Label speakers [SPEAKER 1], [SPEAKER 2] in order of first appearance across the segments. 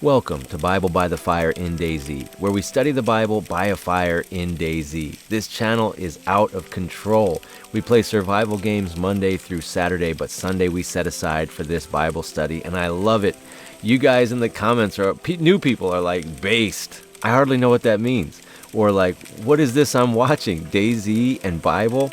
[SPEAKER 1] Welcome to Bible by the Fire in DAYZ, where we study the Bible by a fire in DAYZ. This channel is out of control. We play survival games Monday through Saturday, but Sunday we set aside for this Bible study, and I love it. You guys in the comments, new people are like, based. I hardly know what that means. Or like, what is this I'm watching? DAYZ and Bible?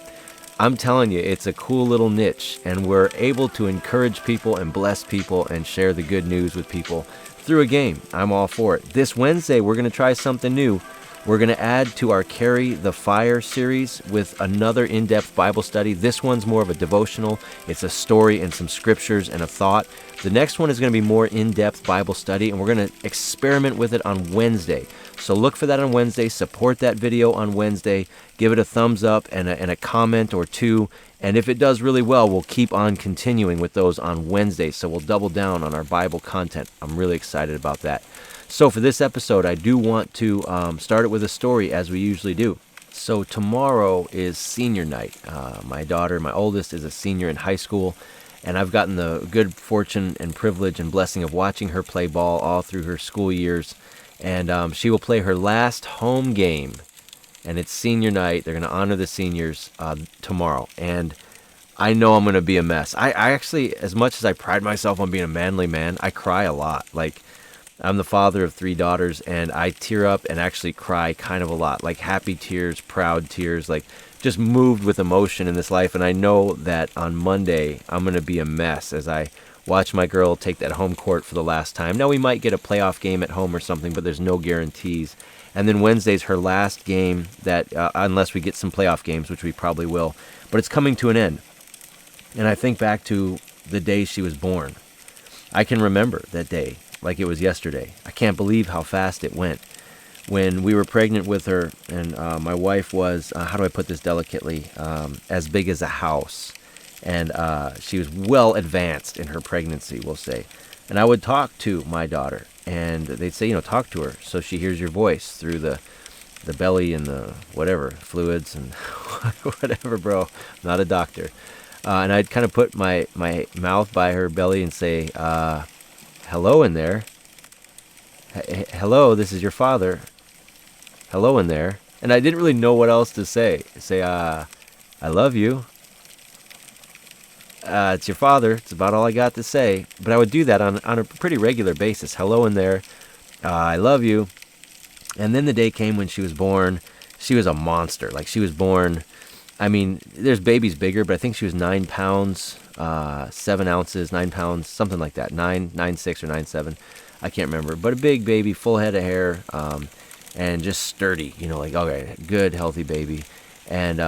[SPEAKER 1] I'm telling you, it's a cool little niche, and we're able to encourage people and bless people and share the good news with people through a game. I'm all for it. This Wednesday, we're going to try something new. We're going to add to our Carry the Fire series with another in-depth Bible study. This one's more of a devotional. It's a story and some scriptures and a thought. The next one is going to be more in-depth Bible study, and we're going to experiment with it on Wednesday. So look for that on Wednesday. Support that video on Wednesday. Give it a thumbs up and a comment or two. And if it does really well, we'll keep on continuing with those on Wednesday. So we'll double down on our Bible content. I'm really excited about that. So for this episode, I do want to start it with a story, as we usually do. So tomorrow is senior night. My daughter, my oldest, is a senior in high school. And I've gotten the good fortune and privilege and blessing of watching her play ball all through her school years. And she will play her last home game. And it's senior night. They're going to honor the seniors tomorrow. And I know I'm going to be a mess. I actually, as much as I pride myself on being a manly man, I cry a lot. Like, I'm the father of 3 daughters, and I tear up and actually cry kind of a lot. Like happy tears, proud tears, like just moved with emotion in this life. And I know that on Monday, I'm going to be a mess as I watch my girl take that home court for the last time. Now, we might get a playoff game at home or something, but there's no guarantees. And then Wednesday's her last game, that unless we get some playoff games, which we probably will. But it's coming to an end. And I think back to the day she was born. I can remember that day like it was yesterday. I can't believe how fast it went. When we were pregnant with her, and my wife was, how do I put this delicately, as big as a house. And she was well advanced in her pregnancy, we'll say. And I would talk to my daughter, and they'd say, talk to her so she hears your voice through the belly and the whatever, fluids and whatever, bro. I'm not a doctor. And I'd kind of put my mouth by her belly and say, hello in there. Hello, this is your father. Hello in there. And I didn't really know what else to say. Say, I love you. It's your father. It's about all I got to say. But I would do that on a pretty regular basis. Hello in there. I love you. And then the day came when she was born. She was a monster. Like, she was born, I mean, there's babies bigger, but I think she was 9 pounds, 7 ounces, 9 pounds, something like that. 9.6 or 9.7. I can't remember. But a big baby, full head of hair, and just sturdy. Like, okay, good, healthy baby. And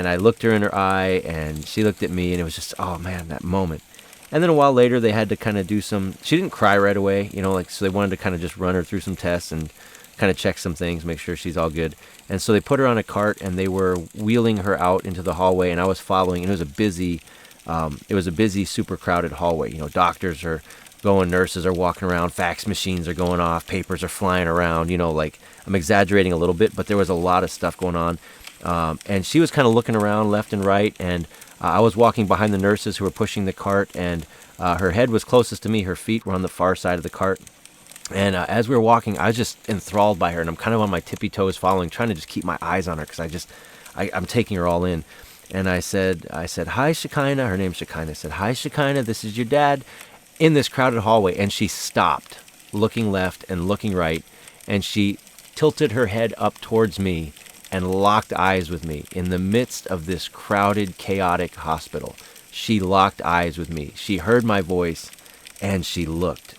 [SPEAKER 1] I looked her in her eye, and she looked at me, and it was just, oh man, that moment. And then a while later, they had to kind of do she didn't cry right away, so they wanted to kind of just run her through some tests and kind of check some things, make sure she's all good. And so they put her on a cart, and they were wheeling her out into the hallway, and I was following, and it was a busy, super crowded hallway. Doctors are going, nurses are walking around, fax machines are going off, papers are flying around, like, I'm exaggerating a little bit, but there was a lot of stuff going on. And she was kind of looking around left and right, and I was walking behind the nurses who were pushing the cart, and her head was closest to me. Her feet were on the far side of the cart. And as we were walking, I was just enthralled by her, and I'm kind of on my tippy toes following, trying to just keep my eyes on her because I'm taking her all in. And I said, hi, Shekinah. Her name's Shekinah. I said, hi, Shekinah, this is your dad, in this crowded hallway. And she stopped, looking left and looking right, and she tilted her head up towards me and locked eyes with me in the midst of this crowded, chaotic hospital. She locked eyes with me. She heard my voice, and she looked.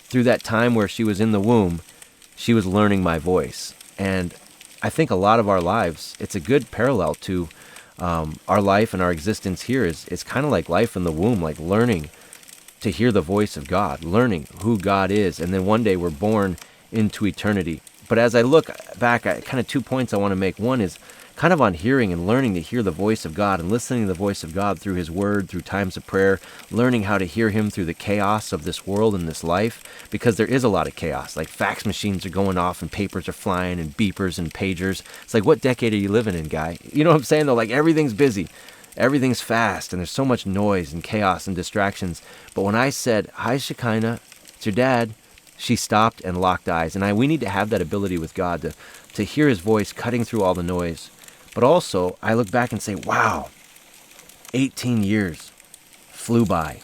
[SPEAKER 1] Through that time where she was in the womb, she was learning my voice. And I think a lot of our lives, it's a good parallel to our life and our existence here. It's kind of like life in the womb, like learning to hear the voice of God, learning who God is. And then one day we're born into eternity. But as I look back, kind of 2 points I want to make. One is kind of on hearing and learning to hear the voice of God and listening to the voice of God through His Word, through times of prayer, learning how to hear Him through the chaos of this world and this life, because there is a lot of chaos. Like fax machines are going off and papers are flying and beepers and pagers. It's like, what decade are you living in, guy? You know what I'm saying, though? Like, everything's busy. Everything's fast, and there's so much noise and chaos and distractions. But when I said, hi, Shekinah, it's your dad, She stopped and locked eyes. And we need to have that ability with God to hear his voice cutting through all the noise. But also, I look back and say, wow, 18 years flew by.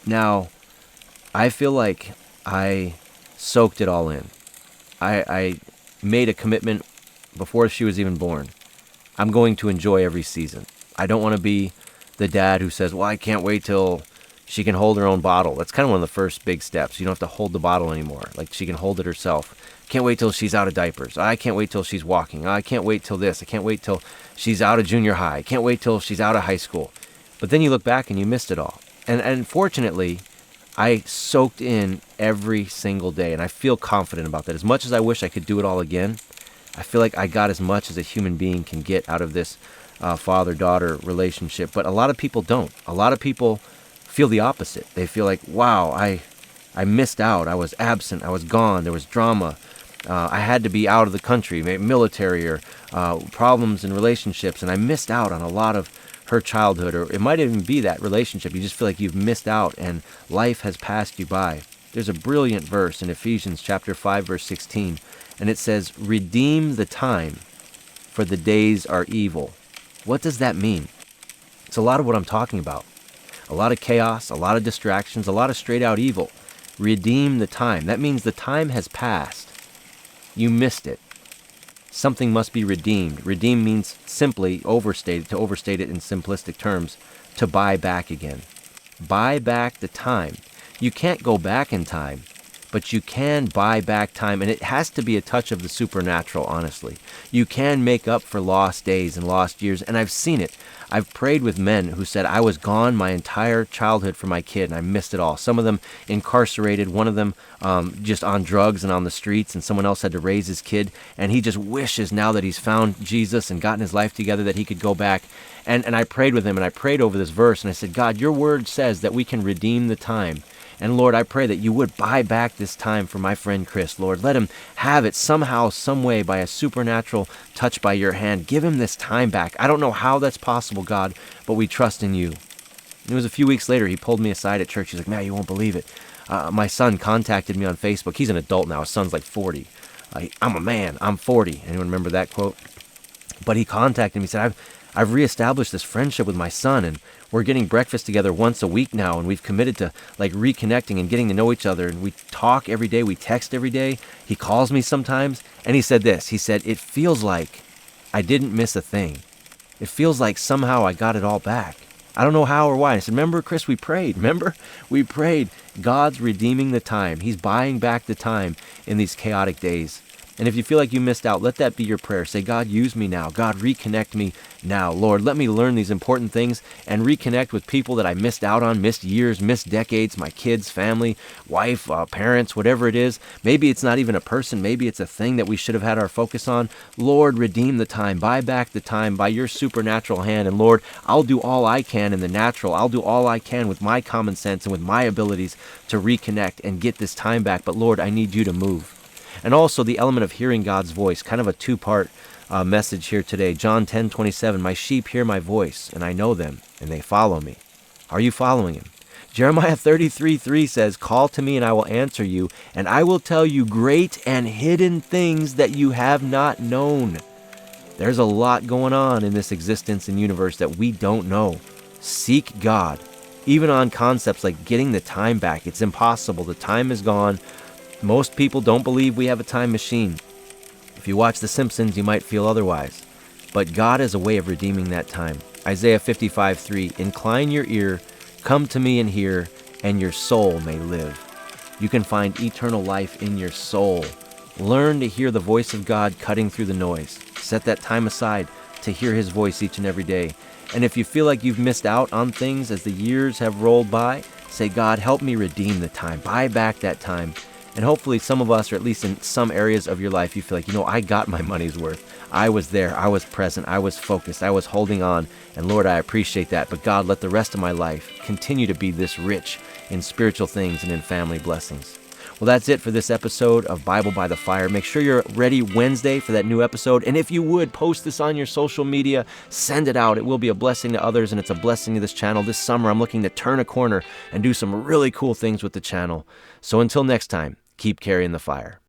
[SPEAKER 1] Now, I feel like I soaked it all in. I made a commitment before she was even born. I'm going to enjoy every season. I don't want to be the dad who says, well, I can't wait till she can hold her own bottle. That's kind of one of the first big steps. You don't have to hold the bottle anymore. Like, she can hold it herself. Can't wait till she's out of diapers. I can't wait till she's walking. I can't wait till this. I can't wait till she's out of junior high. I can't wait till she's out of high school. But then you look back and you missed it all. And fortunately, I soaked in every single day, and I feel confident about that. As much as I wish I could do it all again, I feel like I got as much as a human being can get out of this father-daughter relationship. But a lot of people don't. A lot of people feel the opposite. They feel like, wow, I missed out. I was absent. I was gone. There was drama. I had to be out of the country, maybe military or problems in relationships, and I missed out on a lot of her childhood. Or it might even be that relationship. You just feel like you've missed out and life has passed you by. There's a brilliant verse in Ephesians chapter 5, verse 16, and it says, redeem the time, for the days are evil. What does that mean? It's a lot of what I'm talking about. A lot of chaos, a lot of distractions, a lot of straight out evil. Redeem the time. That means the time has passed. You missed it. Something must be redeemed. Redeem means simply to overstate it in simplistic terms, to buy back again. Buy back the time. You can't go back in time, but you can buy back time, and it has to be a touch of the supernatural, honestly. You can make up for lost days and lost years, and I've seen it. I've prayed with men who said, I was gone my entire childhood for my kid, and I missed it all. Some of them incarcerated, one of them just on drugs and on the streets, and someone else had to raise his kid, and he just wishes now that he's found Jesus and gotten his life together that he could go back. And I prayed with him, and I prayed over this verse, and I said, God, your word says that we can redeem the time. And Lord, I pray that you would buy back this time for my friend Chris. Lord, let him have it somehow, some way, by a supernatural touch by your hand. Give him this time back. I don't know how that's possible, God, but we trust in you. And it was a few weeks later, he pulled me aside at church. He's like, man, you won't believe it. My son contacted me on Facebook. He's an adult now. His son's like 40. I'm a man. I'm 40. Anyone remember that quote? But he contacted me. He said, I've reestablished this friendship with my son, and we're getting breakfast together once a week now, and we've committed to like reconnecting and getting to know each other, and we talk every day, we text every day. He calls me sometimes, and he said this. He said, it feels like I didn't miss a thing. It feels like somehow I got it all back. I don't know how or why. I said, remember, Chris, we prayed. Remember? We prayed. God's redeeming the time. He's buying back the time in these chaotic days. And if you feel like you missed out, let that be your prayer. Say, God, use me now. God, reconnect me now. Lord, let me learn these important things and reconnect with people that I missed out on, missed years, missed decades, my kids, family, wife, parents, whatever it is. Maybe it's not even a person. Maybe it's a thing that we should have had our focus on. Lord, redeem the time. Buy back the time by your supernatural hand. And Lord, I'll do all I can in the natural. I'll do all I can with my common sense and with my abilities to reconnect and get this time back. But Lord, I need you to move. And also the element of hearing God's voice, kind of a two-part message here today. John 10:27, my sheep hear my voice, and I know them, and they follow me. Are you following him? Jeremiah 33:3 says, call to me, and I will answer you, and I will tell you great and hidden things that you have not known. There's a lot going on in this existence and universe that we don't know. Seek God. Even on concepts like getting the time back, it's impossible. The time is gone. Most people don't believe we have a time machine. If you watch The Simpsons, you might feel otherwise. But God has a way of redeeming that time. Isaiah 55:3, incline your ear, come to me and hear, and your soul may live. You can find eternal life in your soul. Learn to hear the voice of God cutting through the noise. Set that time aside to hear his voice each and every day. And if you feel like you've missed out on things as the years have rolled by, say, God, help me redeem the time. Buy back that time. And hopefully some of us, or at least in some areas of your life, you feel like, I got my money's worth. I was there. I was present. I was focused. I was holding on. And Lord, I appreciate that. But God, let the rest of my life continue to be this rich in spiritual things and in family blessings. Well, that's it for this episode of Bible by the Fire. Make sure you're ready Wednesday for that new episode. And if you would, post this on your social media. Send it out. It will be a blessing to others, and it's a blessing to this channel. This summer, I'm looking to turn a corner and do some really cool things with the channel. So until next time, Keep carrying the fire.